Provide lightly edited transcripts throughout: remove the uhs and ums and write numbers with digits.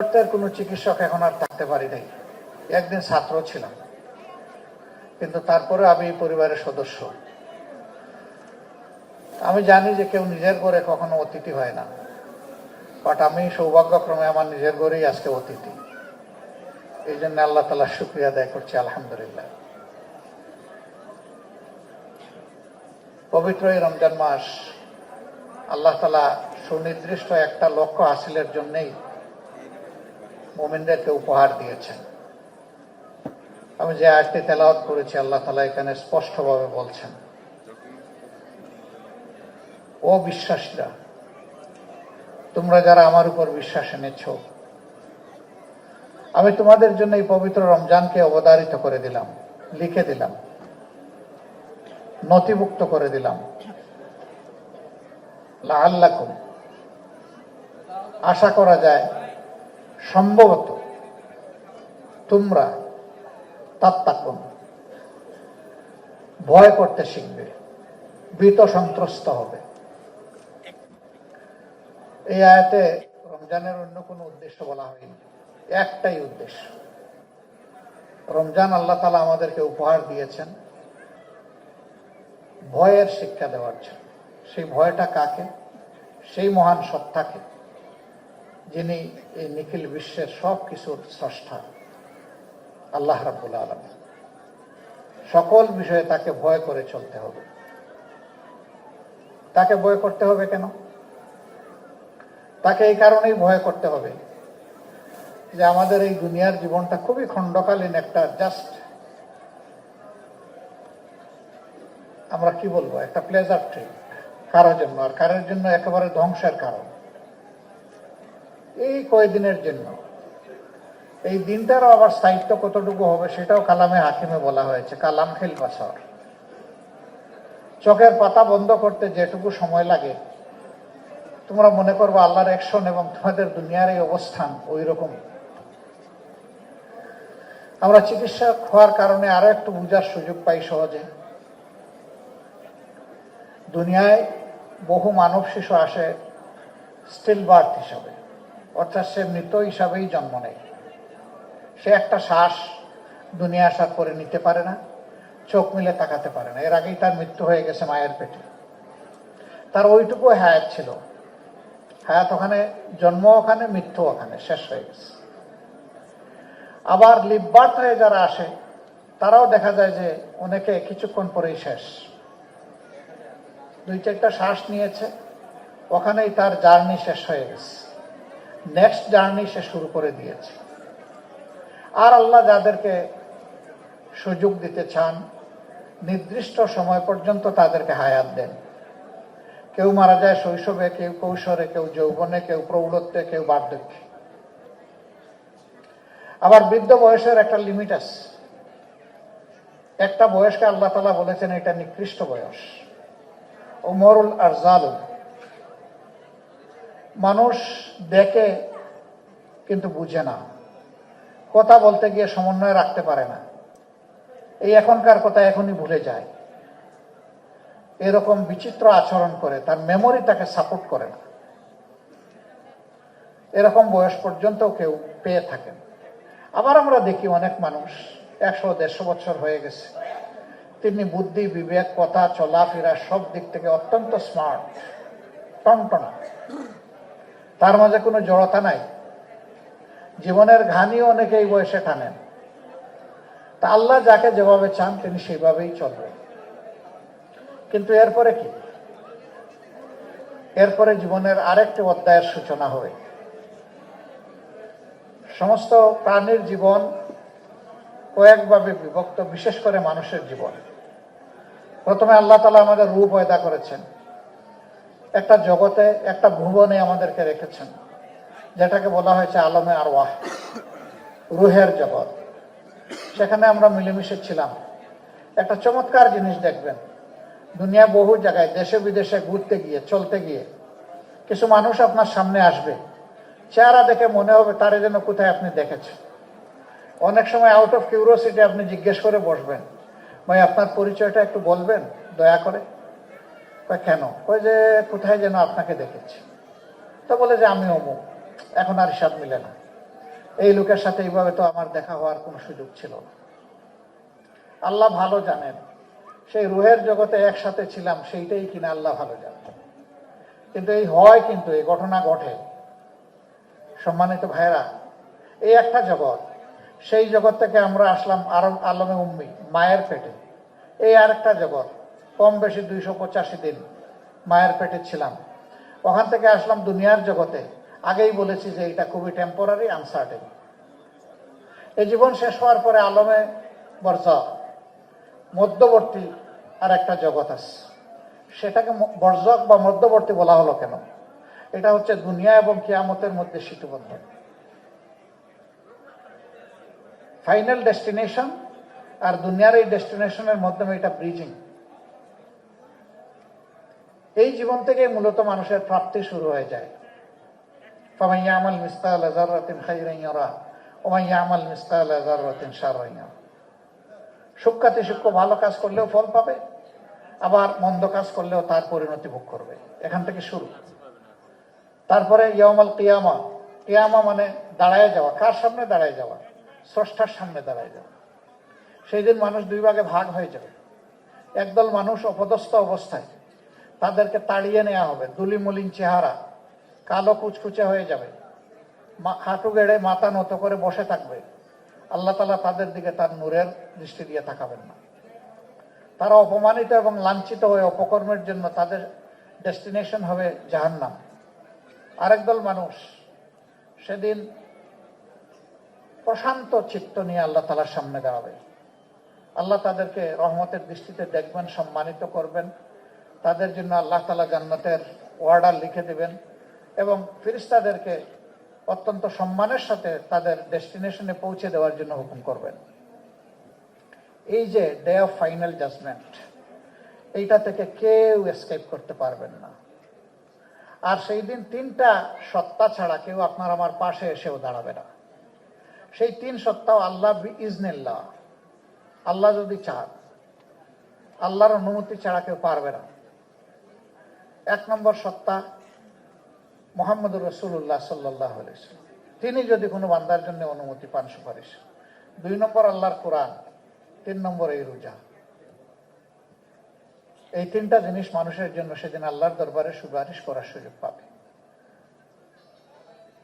কোনো চিকিৎসক এখন আর থাকতে পারি নাই। একদিন ছাত্র ছিলাম, কিন্তু তারপরে আমি পরিবারের সদস্য। আমি জানি যে কেউ নিজের ঘরে কখনো অতিথি হয় না, বাট আমি সৌভাগ্যক্রমে আমার নিজের ঘরেই আজকে অতিথি। এই জন্য আল্লাহ তাআলার শুকরিয়া আদায় করছি, আলহামদুলিল্লাহ। পবিত্র এই রমজান মাস আল্লাহ তাআলা সুনির্দিষ্ট একটা লক্ষ্য হাসিলের জন্যই মুমিনদেরকে উপহার দিয়েছেন। আমি যে আয়াতটি তেলাওয়াত করেছি, আল্লাহ তাআলা এখানে স্পষ্টভাবে বলছেন, ও বিশ্বাসীরা, তোমরা যারা আমার উপর বিশ্বাস এনেছ, আমি তোমাদের জন্য এই পবিত্র রমজানকে অবধারিত করে দিলাম, লিখে দিলাম, নথিভুক্ত করে দিলাম। লাআল্লাকুম, আশা করা যায় সম্ভবত তোমরা তাত্তাকুন, ভয় করতে শিখবে, ভীত সন্ত্রস্ত হবে। এই আয়াতে রমজানের অন্য কোনো উদ্দেশ্য বলা হয়নি, একটাই উদ্দেশ্য। রমজান আল্লাহ তাআলা আমাদেরকে উপহার দিয়েছেন ভয়ের শিক্ষা দেওয়ার জন্য। সেই ভয়টা কাকে? সেই মহান সত্তাকে, যিনি এই নিখিল বিশ্বের সব কিছুর স্রষ্টা, আল্লাহ রাব্বুল আলামিন। সকল বিষয়ে তাকে ভয় করে চলতে হবে। তাকে ভয় করতে হবে কেন? তাকে এই কারণেই ভয় করতে হবে যে আমাদের এই দুনিয়ার জীবনটা খুবই খণ্ডকালীন একটা, জাস্ট আমরা কি বলবো, একটা প্লেজার ট্রিপ কারোর জন্য, আর কারোর জন্য একেবারে ধ্বংসের কারণ। এই কয়দিনের জন্য। এই দিনটারও আবার স্থায়িত্ব কতটুকু হবে সেটাও কালামে হাকিমে বলা হয়েছে, কালাম খেল বাসর। চোখের পাতা বন্ধ করতে যেটুকু সময় লাগে, তোমরা মনে করবো আল্লাহর অ্যাকশন এবং তোমাদের দুনিয়ার এই অবস্থান ওই রকম। আমরা চিকিৎসক হওয়ার কারণে আরো একটু বুঝার সুযোগ পাই সহজে। দুনিয়ায় বহু মানব শিশু আসে স্টিল বার্থ হিসাবে, অর্থাৎ সে মৃত হিসাবেই জন্ম নেয়। সে একটা শ্বাস দুনিয়া আসার পরে নিতে পারে না, চোখ মিলে তাকাতে পারে না। এর আগেই তার মৃত্যু হয়ে গেছে মায়ের পেটে। তার ওইটুকু হায়াত ছিল। হায়াত ওখানে, জন্ম ওখানে, মৃত্যু ওখানে, শেষ হয়ে গেছে। আবার লিভ বার্থ হয়ে যারা আসে তারাও দেখা যায় যে অনেকে কিছুক্ষণ পরেই শেষ। 2-4টা শ্বাস নিয়েছে, ওখানেই তার জার্নি শেষ হয়ে গেছে। নেক্সট জার্নি সে শুরু করে দিয়েছে। আর আল্লাহ যাদেরকে সুযোগ দিতে চান, নির্দিষ্ট সময় পর্যন্ত তাদেরকে হায়াত দেন। কেউ মারা যায় শৈশবে, কেউ কৈশোরে, কেউ যৌবনে, কেউ প্রৌঢ়ত্বে, কেউ বার্ধক্যে। আবার বৃদ্ধ বয়সের একটা লিমিট আছে। একটা বয়সকে আল্লাহ তাআলা বলেছেন এটা নিকৃষ্ট বয়স, উমরুল আরজালু। মানুষ দেখে কিন্তু বুঝে না, কথা বলতে গিয়ে সমন্বয় রাখতে পারে না, এই এখনকার কথা এখনই ভুলে যায়, এরকম বিচিত্র আচরণ করে, তার মেমোরি তাকে সাপোর্ট করে না। এরকম বয়স পর্যন্ত কেউ পেয়ে থাকেন। আবার আমরা দেখি অনেক মানুষ 100-150 বছর হয়ে গেছে, তিনি বুদ্ধি, বিবেক, কথা, চলাফেরা সব দিক থেকে অত্যন্ত স্মার্ট, টনটনা, তার মাঝে কোনো জড়তা নাই। জীবনের ঘানিও অনেকে এই বয়সে টানেন। তা আল্লাহ যাকে যেভাবে চান তিনি সেইভাবেই চলবেন। কিন্তু এরপরে কি? এরপরে জীবনের আরেকটি অধ্যায়ের সূচনা হবে। সমস্ত প্রাণীর জীবন কয়েকভাবে বিভক্ত, বিশেষ করে মানুষের জীবন। প্রথমে আল্লাহ তাআলা আমাদের রূহ পয়দা করেছেন, একটা জগতে, একটা ভুবনে আমাদেরকে রেখেছেন, যেটাকে বলা হয়েছে আলমে আরওয়াহ, রুহের জগৎ। সেখানে আমরা মিলেমিশে ছিলাম। একটা চমৎকার জিনিস দেখবেন, দুনিয়া বহু জায়গায় দেশে বিদেশে ঘুরতে গিয়ে, চলতে গিয়ে কিছু মানুষ আপনার সামনে আসবে, চেহারা দেখে মনে হবে তারে যেন কোথায় আপনি দেখেছেন। অনেক সময় আউট অফ কিউরিওসিটি আপনি জিজ্ঞেস করে বসবেন, ভাই আপনার পরিচয়টা একটু বলবেন দয়া করে। কেন? কই যে কোথায় যেন আপনাকে দেখেছি। তো বলে যে আমি অমুক। এখন আর হিসাব মিলে না। এই লোকের সাথে এইভাবে তো আমার দেখা হওয়ার কোনো সুযোগ ছিল না। আল্লাহ ভালো জানেন সেই রুহের জগতে একসাথে ছিলাম, সেইটাই কিনা আল্লাহ ভালো জানেন। কিন্তু এই হয়, কিন্তু এই ঘটনা ঘটে। সম্মানিত ভাইরা, এই একটা জগৎ, সেই জগৎ থেকে আমরা আসলাম আলমে উম্মি, মায়ের পেটে। এই আরেকটা জগৎ, কম বেশি 285 দিন মায়ের পেটে ছিলাম। ওখান থেকে আসলাম দুনিয়ার জগতে। আগেই বলেছি যে এটা খুবই টেম্পোরারি, আনসার্টেন। এই জীবন শেষ হওয়ার পরে আলমে বরজখ, মধ্যবর্তী আর একটা জগৎ আছে। সেটাকে বরজখ বা মধ্যবর্তী বলা হলো কেন? এটা হচ্ছে দুনিয়া এবং কিয়ামতের মধ্যে সেতুবন্ধ। ফাইনাল ডেস্টিনেশন আর দুনিয়ার এই ডেস্টিনেশনের মাধ্যমে এটা ব্রিজিং। এই জীবন থেকে মূলত মানুষের প্রাপ্তি শুরু হয়ে যায়। ফামান ইয়ামাল মিসকালা যাররাতিন খাইরান ইয়ারা ওয়া মান ইয়ামাল মিসকালা যাররাতিন শাররান ইয়ারা। সূক্ষ্মাতি সূক্ষ্ম ভালো কাজ করলেও ফল পাবে, আবার মন্দ কাজ করলেও তার পরিণতি ভোগ করবে। এখান থেকে শুরু। তারপরে ইয়াউমাল কিয়ামা। কিয়ামা মানে দাঁড়ায় যাওয়া। কার সামনে দাঁড়ায় যাওয়া? স্রষ্টার সামনে দাঁড়ায় যাওয়া। সেই দিন মানুষ দুই ভাগে ভাগ হয়ে যাবে। একদল মানুষ অপদস্থ অবস্থায়, তাদেরকে তাড়িয়ে নেওয়া হবে। দুলি মলিন চেহারা, কালো কুচকুচে হয়ে যাবে, হাঁটু গেড়ে মাথা নত করে বসে থাকবে। আল্লাহ তাআলা তাদের দিকে তার নূরের দৃষ্টি দিয়ে তাকাবেন না। তারা অপমানিত এবং লাঞ্ছিত হয়ে অপকর্মের জন্য তাদের ডেস্টিনেশন হবে জাহান্নাম। আরেক দল মানুষ সেদিন প্রশান্ত চিত্ত নিয়ে আল্লাহ তাআলার সামনে দাঁড়াবে। আল্লাহ তাদেরকে রহমতের দৃষ্টিতে দেখবেন, সম্মানিত করবেন। তাদের জন্য আল্লাহ তাআলা জান্নাতের অর্ডার লিখে দেবেন এবং ফেরেশতাদেরকে অত্যন্ত সম্মানের সাথে তাদের ডেস্টিনেশনে পৌঁছে দেওয়ার জন্য হুকুম করবেন। এই যে ডে অফ ফাইনাল জাজমেন্ট, এইটা থেকে কেউ এসকেপ করতে পারবেন না। আর সেই দিন তিনটা সত্তা ছাড়া কেউ আপনার আমার পাশে এসেও দাঁড়াবে না। সেই তিন সত্তাও আল্লাহ বিইজনিল্লাহ, আল্লাহ যদি চান, আল্লাহর অনুমতি ছাড়া কেউ পারবে না। এক নম্বর সত্তা মুহাম্মদুর রাসূলুল্লাহ সাল্লাল্লাহু আলাইহি ওয়াসাল্লাম, তিনি যদি কোনো বান্দার জন্য অনুমতি পান, সুপারিশ। 2 নম্বর আল্লাহর কোরআন, 3 নম্বর এই রোজা। এই তিনটা জিনিস মানুষের জন্য সেদিন আল্লাহর দরবারে সুপারিশ করার সুযোগ পাবে।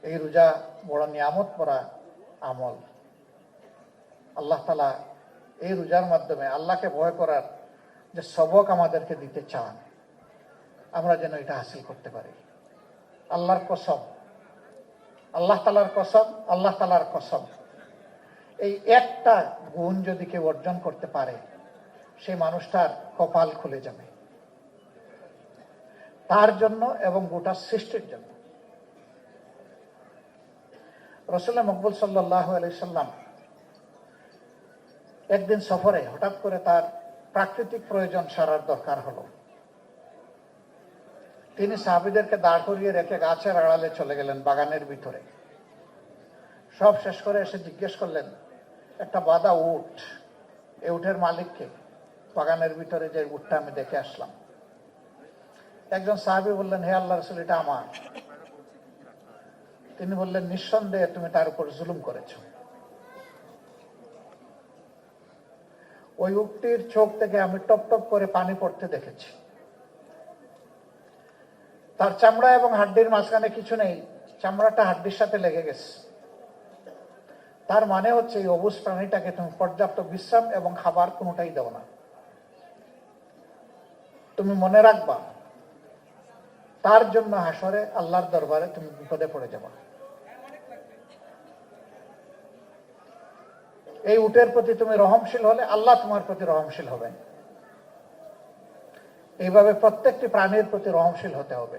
এই রোজা বড় নিয়ামত ভরা আমল। আল্লাহ তাআলা এই রোজার মাধ্যমে আল্লাহকে ভয় করার যে সবক আমাদেরকে দিতে চান, আমরা যেন এটা হাসিল করতে পারি। আল্লাহর কসম, আল্লাহ তাআলার কসম, আল্লাহ তাআলার কসম, এই একটা গুণ যদি কেউ অর্জন করতে পারে, সেই মানুষটার কপাল খুলে যাবে তার জন্য এবং গোটা সৃষ্টির জন্য। রাসূল মকবুল সাল্লাল্লাহু আলাইহি সাল্লাম একদিন সফরে হঠাৎ করে তার প্রাকৃতিক প্রয়োজন সারার দরকার হলো। তিনি সাহাবীদেরকে দাঁড় করিয়ে রেখে গাছের আড়ালে চলে গেলেন, বাগানের ভিতরে। সব শেষ করে এসে জিজ্ঞেস করলেন, একটা বাঁধা উট, এই উটের মালিককে? বাগানের ভিতরে যে উটটা আমি দেখে আসলাম। একজন সাহাবী বললেন, হে আল্লাহর রাসূল, এটা আমার। তিনি বললেন, নিঃসন্দেহে তুমি তার উপর জুলুম করেছো। ওই উটটির চোখ থেকে আমি টপ টপ করে পানি পড়তে দেখেছি। তার চামড়া এবং হাড্ডির মাঝখানে কিছু নেই, চামড়াটা হাড্ডির সাথে লেগে গেছে। তার মানে হচ্ছে এই অবুজ প্রাণীটাকে তুমি পর্যাপ্ত বিশ্রাম এবং খাবার কোনোটাই দাও না। তুমি মনে রাখবা, তার জন্য হাসরে আল্লাহর দরবারে তুমি বিপদে পড়ে যাবা। এই উটের প্রতি তুমি রহমশীল হলে আল্লাহ তোমার প্রতি রহমশীল হবেন। এইভাবে প্রত্যেকটি প্রাণীর প্রতি রহমশীল হতে হবে।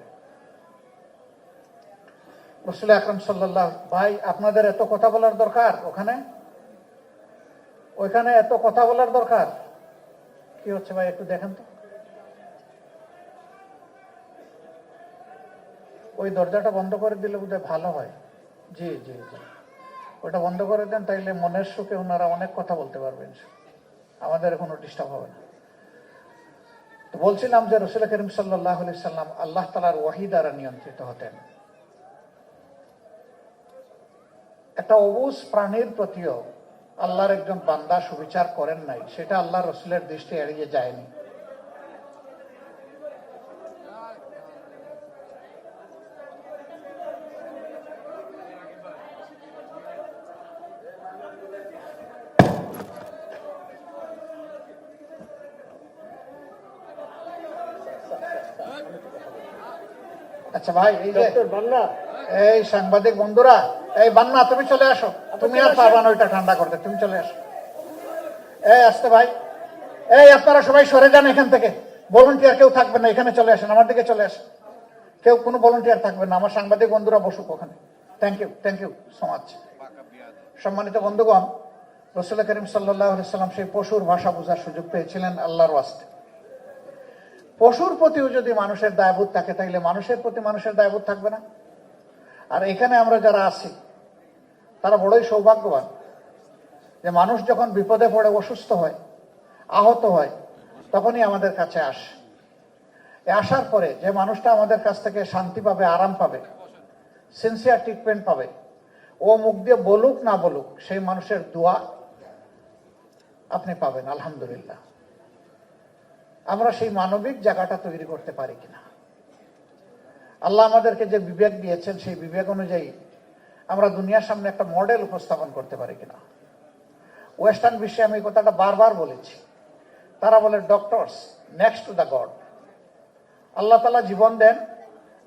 রাসূল আকরাম সাল্লাল্লাহু, ভাই আপনাদের এত কথা বলার দরকার? ওইখানে এত কথা বলার দরকার কি হচ্ছে ভাই? একটু দেখেন তো। ওই দরজাটা বন্ধ করে দিলে বোধহয় ভালো হয়। জি জি জি, ওটা বন্ধ করে দেন, তাইলে মনের সুখে ওনারা অনেক কথা বলতে পারবেন, আমাদের কোনো ডিস্টার্ব হবে না। তো বলছিলাম যে রাসূল করিম সাল্লাল্লাহু আলাইহি সাল্লাম আল্লাহ তাআলার ওহী দ্বারা নিয়ন্ত্রিত হতেন। একটা অবুঝ প্রাণীর প্রতিও আল্লাহর একজন বান্দা সুবিচার করেন নাই, সেটা আল্লাহ রসুলের দৃষ্টি এড়িয়ে যায়নি। আচ্ছা ভাই, এই যে এই সাংবাদিক বন্ধুরা, এই বান্না তুমি চলে আসো, তুমি আর পারবা না ওইটা ঠান্ডা করতে, তুমি চলে আসো। এই আসতে ভাই, এই আপনারা সবাই সরে যান এখান থেকে, ভলান্টিয়ার কেউ থাকবে না, এখানে চলে আসেন, আমার দিকে চলে আসেন, কেউ কোনো ভলান্টিয়ার থাকবে না, আমার সাংবাদিক বন্ধুরা বসুক ওখানে। Thank you so much. সম্মানিত বন্ধুগণ, রাসূল করিম সাল্লাল্লাহু আলাইহি সাল্লাম সেই পশুর ভাষা বোঝার সুযোগ পেয়েছিলেন আল্লাহর ওয়াস্তে। পশুর প্রতিও যদি মানুষের দায়বোধ থাকে, তাইলে মানুষের প্রতি মানুষের দায়বোধ থাকবে না? আর এখানে আমরা যারা আছি তারা বড়ই সৌভাগ্যবান যে মানুষ যখন বিপদে পড়ে অসুস্থ হয়, আহত হয়, তখনই আমাদের কাছে আসে। আসার পরে যে মানুষটা আমাদের কাছ থেকে শান্তি পাবে, আরাম পাবে, সিনসিয়ার ট্রিটমেন্ট পাবে, ও মুখ দিয়ে বলুক না বলুক, সেই মানুষের দোয়া আপনি পাবেন আলহামদুলিল্লাহ। আমরা সেই মানবিক জায়গাটা তৈরি করতে পারি কিনা? আল্লাহ আমাদেরকে যে বিবেক দিয়েছেন, সেই বিবেক অনুযায়ী আমরা দুনিয়ার সামনে একটা মডেল উপস্থাপন করতে পারি কিনা? ওয়েস্টার্ন বিশ্বে আমি এই কথাটা বারবার বলেছি, তারা বলে doctors next to the God. Allah তাআলা জীবন দেন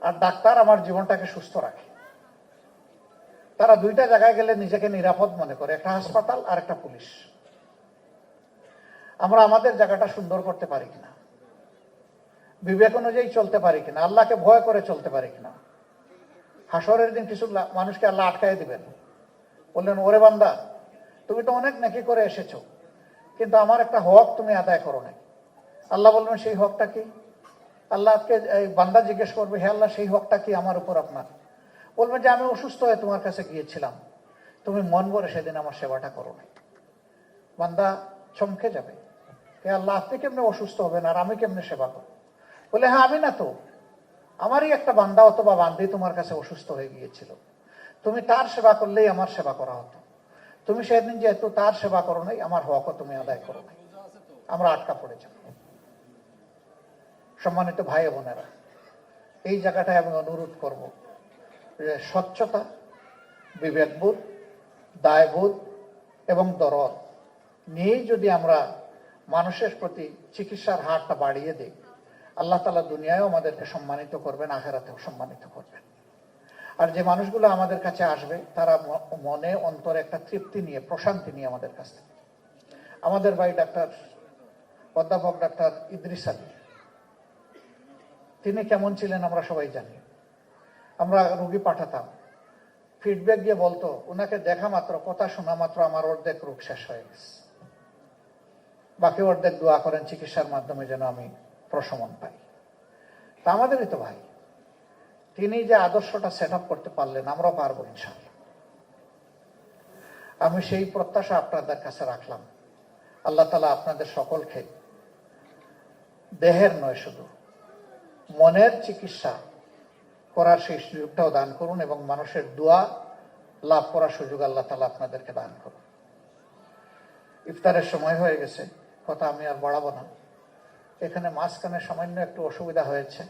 আর ডাক্তার আমার জীবনটাকে সুস্থ রাখে। তারা দুইটা জায়গায় গেলে নিজেকে নিরাপদ মনে করে, একটা হাসপাতাল আর একটা পুলিশ। আমরা আমাদের জায়গাটা সুন্দর করতে পারি কিনা? বিবেক অনুযায়ী চলতে পারি কিনা? আল্লাহকে ভয় করে চলতে পারি কিনা? হাসরের দিন কিছু মানুষকে আল্লাহ আটকায় দিবেন, বললেন ওরে বান্দা, তুমি তো অনেক নেকি করে এসেছো, কিন্তু আমার একটা হক তুমি আদায় করো নাই। আল্লাহ বলবেন সেই হকটা কি? আল্লাহকে এই বান্দা জিজ্ঞেস করবে, হে আল্লাহ সেই হকটা কি আমার উপর আপনার? বলবেন যে আমি অসুস্থ হয়ে তোমার কাছে গিয়েছিলাম, তুমি মন ভরে সেদিন আমার সেবাটা করো নাই। বান্দা চমকে যাবে, হে আল্লাহ আপনি কেমনে অসুস্থ হবেন আর আমি কেমনে সেবা করবো? বলে হ্যাঁ আমি না তো, আমারই একটা বান্দা অথবা বান্দি তোমার কাছে অসুস্থ হয়ে গিয়েছিল, তুমি তার সেবা করলেই আমার সেবা করা হতো, তুমি সেদিন যেহেতু তার সেবা করো নাই, আমার হকও তুমি আদায় করো নাই, আমরা আটকা পড়ে যাব। সম্মানিত ভাই বোনেরা, এই জায়গাটায় আমি অনুরোধ করব যে স্বচ্ছতা, বিবেকবোধ, দায়বোধ এবং দরদ নিয়েই যদি আমরা মানুষের প্রতি চিকিৎসার হারটা বাড়িয়ে দিই, আল্লাহ তাআলা দুনিয়ায়ও আমাদেরকে সম্মানিত করবেন, আখিরাতেও সম্মানিত করবেন। আর যে মানুষগুলো আমাদের কাছে আসবে, তারা মনে অন্তরে একটা তৃপ্তি নিয়ে, প্রশান্তি নিয়ে আমাদের কাছ থেকে। আমাদের ভাই ডাক্তার অধ্যাপক ডাক্তার ইদ্রিস আলী, তিনি কেমন ছিলেন আমরা সবাই জানি। আমরা রোগী পাঠাতাম, ফিডব্যাক দিয়ে বলতো, ওনাকে দেখা মাত্র, কথা শোনা মাত্র আমার অর্ধেক রোগ শেষ হয়ে গেছে, বাকি অর্ধেক দোয়া করেন চিকিৎসার মাধ্যমে যেন আমি প্রশমন পাই। তা আমাদেরই তো ভাই, তিনি যে আদর্শটা সেট আপ করতে পারলেন, আমরাও পারবো ইনশাআল্লাহ। আমি সেই প্রত্যাশা আপনাদের কাছে রাখলাম। আল্লাহ তাআলা আপনাদের সকলকে দেহের নয়, শুধু মনের চিকিৎসা করার সেই সুযোগটাও দান করুন, এবং মানুষের দোয়া লাভ করার সুযোগ আল্লাহ তাআলা আপনাদেরকে দান করুন। ইফতারের সময় হয়ে গেছে, কথা আমি আর বাড়াবো না। এখানে মাঝখানে সামান্য একটু অসুবিধা হয়েছে,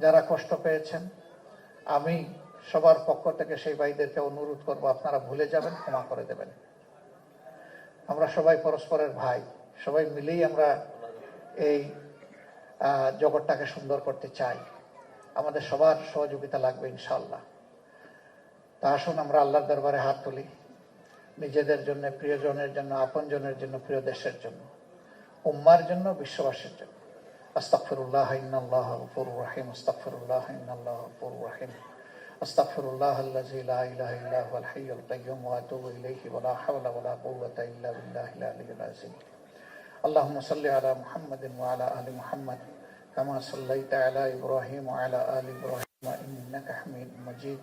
যারা কষ্ট পেয়েছেন আমি সবার পক্ষ থেকে সেই ভাইদেরকে অনুরোধ করব, আপনারা ভুলে যাবেন, ক্ষমা করে দেবেন। আমরা সবাই পরস্পরের ভাই, সবাই মিলেই আমরা এই জগৎটাকে সুন্দর করতে চাই। আমাদের সবার সহযোগিতা লাগবে ইনশাআল্লাহ। তা আসুন আমরা আল্লাহর দরবারে হাত তুলি, নিজেদের জন্য, প্রিয়জনের জন্য, আপনজনের জন্য, প্রিয় দেশের জন্য, উম্মার জন্য, বিশ্ববাসীর জন্য। আস্তাগফিরুল্লাহ ইন্নাল্লাহা গফুরুর রহিম, আস্তাগফিরুল্লাহ ইন্নাল্লাহা গফুরুর রহিম, আস্তাগফিরুল্লাহাল্লাযী লা ইলাহা ইল্লা হুয়াল হাইয়ুল কাইয়্যুম ওয়া আতুবু ইলাইহি ওয়া লা হাওলা ওয়া লা কুওয়াতা ইল্লা বিল্লাহিল আলিয়্যিল আযীম। আল্লাহুম্মা সাল্লি আলা মুহাম্মাদিন ওয়া আলা আলি মুহাম্মাদ কামা সাল্লাইতা আলা ইব্রাহিম ওয়া আলা আলি ইব্রাহিম ইন্নাকা হামিদুম মাজিদ।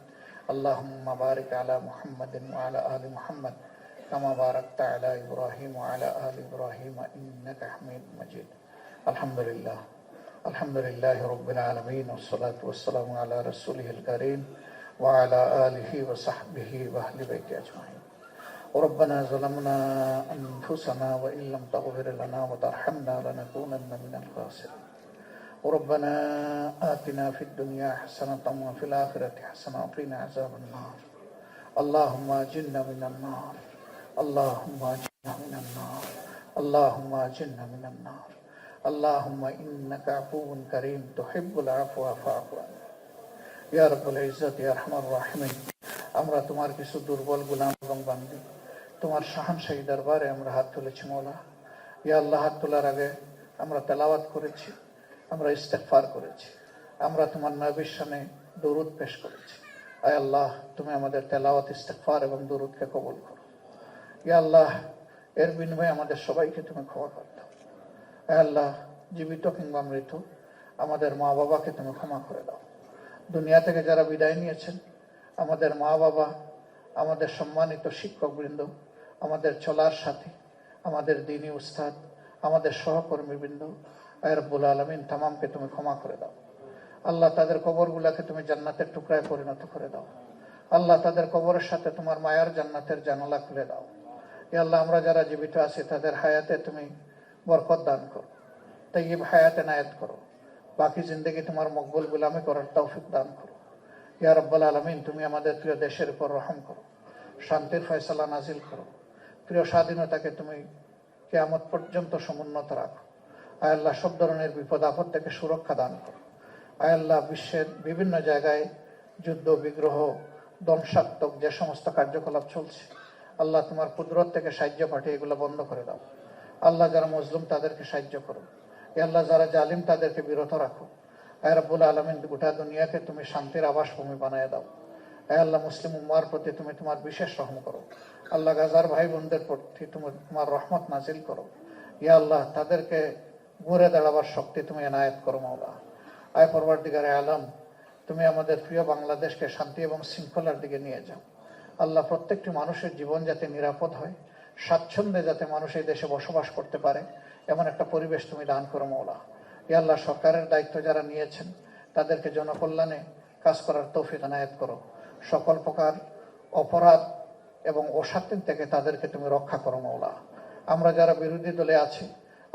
আল্লাহুম্মা বারিক আলা মুহাম্মাদিন ওয়া আলা আলি মুহাম্মাদ কামা বারাকতা আলা ইব্রাহিম ওয়া আলা আলি ইব্রাহিম ইন্নাকা হামিদুম মাজিদ। আলহামদুলিল্লাহ রাব্বিল আলামিন, ওয়াসসালাতু ওয়াসসালামু আলা রাসূলিহিল কারীম وعلى آله وصحبه وأهل بيته أجمعين. ربنا ظلمنا أنفسنا وإن لم تغفر لنا وترحمنا لنكونن من الخاسرين. ربنا آتنا في الدنيا حسنة وفي الآخرة حسنة وقنا عذاب النار. اللهم أجرنا من النار. اللهم أجرنا من النار. اللهم أجرنا من النار. اللهم إنك عفو كريم تحب العفو فاعف عنا ইয়া রাব্বুল ইজ্জত ইয়া আরহামার রাহিমিন। আমরা তোমার কিছু দুর্বল গোলাম এবং বান্দী, তোমার শাহানশাহী দরবারে আমরা হাত তুলেছি মওলা। ইয়া আল্লাহ, হাত তোলার আগে আমরা তেলাওয়াত করেছি, আমরা ইস্তেগফার করেছি, আমরা তোমার নবীর শানে দরুদ পেশ করেছি। আয় আল্লাহ, তুমি আমাদের তেলাওয়াত, ইস্তেগফার এবং দরুদকে কবুল করো। ইয়া আল্লাহ, এর বিনিময়ে আমাদের সবাইকে তুমি ক্ষমা করে দাও। আয় আল্লাহ, জীবিত কিংবা মৃত আমাদের মা বাবাকে তুমি ক্ষমা করে দাও। দুনিয়া থেকে যারা বিদায় নিয়েছেন, আমাদের মা বাবা, আমাদের সম্মানিত শিক্ষকবৃন্দ, আমাদের চলার সাথী, আমাদের দ্বীনি উস্তাদ, আমাদের সহকর্মীবৃন্দ, আয় রব্বুল আলামিন তামামকে তুমি ক্ষমা করে দাও। আল্লাহ, তাদের কবরগুলাকে তুমি জান্নাতের টুকরায় পরিণত করে দাও। আল্লাহ, তাদের কবরের সাথে তোমার মায়ার জান্নাতের জানালা খুলে দাও। ইয়া আল্লাহ, আমরা যারা জীবিত আছি তাদের হায়াতে তুমি বরকত দান করো, তাইয়্যিব হায়াতে নায়াত করো। বাকি জিন্দগি তোমার মকবুল গোলামি করার তৌফিক দান করো। ইয়া রাব্বাল আলামিন, তুমি আমাদের প্রিয় দেশের উপর রহম করো, শান্তির ফয়সালা নাজিল করো। প্রিয় স্বাধীনতাকে তুমি কিয়ামত পর্যন্ত সমুন্নত রাখো। আয় আল্লাহ, সব ধরনের বিপদ আপদ থেকে সুরক্ষা দান করো। আয় আল্লাহ, বিশ্বের বিভিন্ন জায়গায় যুদ্ধ, বিগ্রহ, ধ্বংসাত্মক যে সমস্ত কার্যকলাপ চলছে, আল্লাহ তোমার কুদরত থেকে সাহায্য পাঠিয়ে এগুলো বন্ধ করে দাও। আল্লাহ, যারা মজলুম তাদেরকে সাহায্য করো। আল্লাহ, যারা জালিম তাদেরকে বিরত রাখো। আয় রাব্বুল আলামিন, গোটা দুনিয়াকে তুমি শান্তির আবাসভূমি বানিয়ে দাও। আয় আল্লাহ, মুসলিম উম্মার প্রতি তুমি তোমার বিশেষ রহম করো। আল্লাহ, গাজার ভাই বোনদের প্রতি তুমি তোমার রহমত নাজিল করো। ইয়া আল্লাহ, তাদেরকে ঘুরে দাঁড়াবার শক্তি তুমি এনায়েত করো মাওলা। আয় পরওয়ারদিগারে আলম, তুমি আমাদের প্রিয় বাংলাদেশকে শান্তি এবং শৃঙ্খলার দিকে নিয়ে যাও। আল্লাহ, প্রত্যেকটি মানুষের জীবন যাতে নিরাপদ হয়, স্বাচ্ছন্দ্যে যাতে মানুষ এই দেশে বসবাস করতে পারে, এমন একটা পরিবেশ তুমি দান করো মাওলা। ইয়া আল্লাহ, সরকারের দায়িত্ব যারা নিয়েছেন তাদেরকে জনকল্যাণে কাজ করার তৌফিক এনায়েত করো। সকল প্রকার অপরাধ এবং অশান্তি থেকে তাদেরকে তুমি রক্ষা করো মাওলা। আমরা যারা বিরোধী দলে আছি,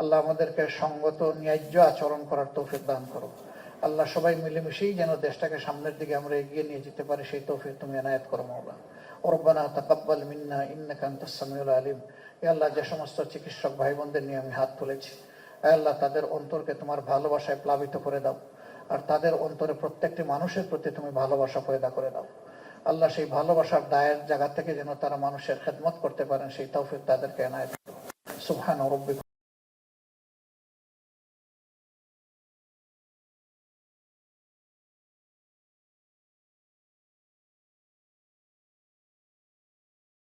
আল্লাহ, আমাদেরকে সঙ্গত ন্যায্য আচরণ করার তৌফিক দান করো। আল্লাহ, সবাই মিলেমিশেই যেন দেশটাকে সামনের দিকে আমরা এগিয়ে নিয়ে যেতে পারি, সেই তৌফিক তুমি এনায়েত করো মাওলা। রব্বানা তাকাব্বাল মিন্না ইন্নাকা আনতাস সামিউল আলিম। ইয়া আল্লাহ, যে সমস্ত চিকিৎসক ভাই বোনদের নিয়ে আমি হাত তুলেছি, আয় আল্লাহ, তাদের অন্তরকে তোমার ভালোবাসায় প্লাবিত করে দাও, আর তাদের অন্তরে প্রত্যেকটি মানুষের প্রতি তুমি ভালোবাসা পয়দা করে দাও। আল্লাহ, সেই ভালোবাসার দায়ের জায়গা থেকে যেন তারা মানুষের খেদমত করতে পারেন, সেই তৌফিক তাদেরকে এনায়েত করো। সুবহান রাব্বিকা।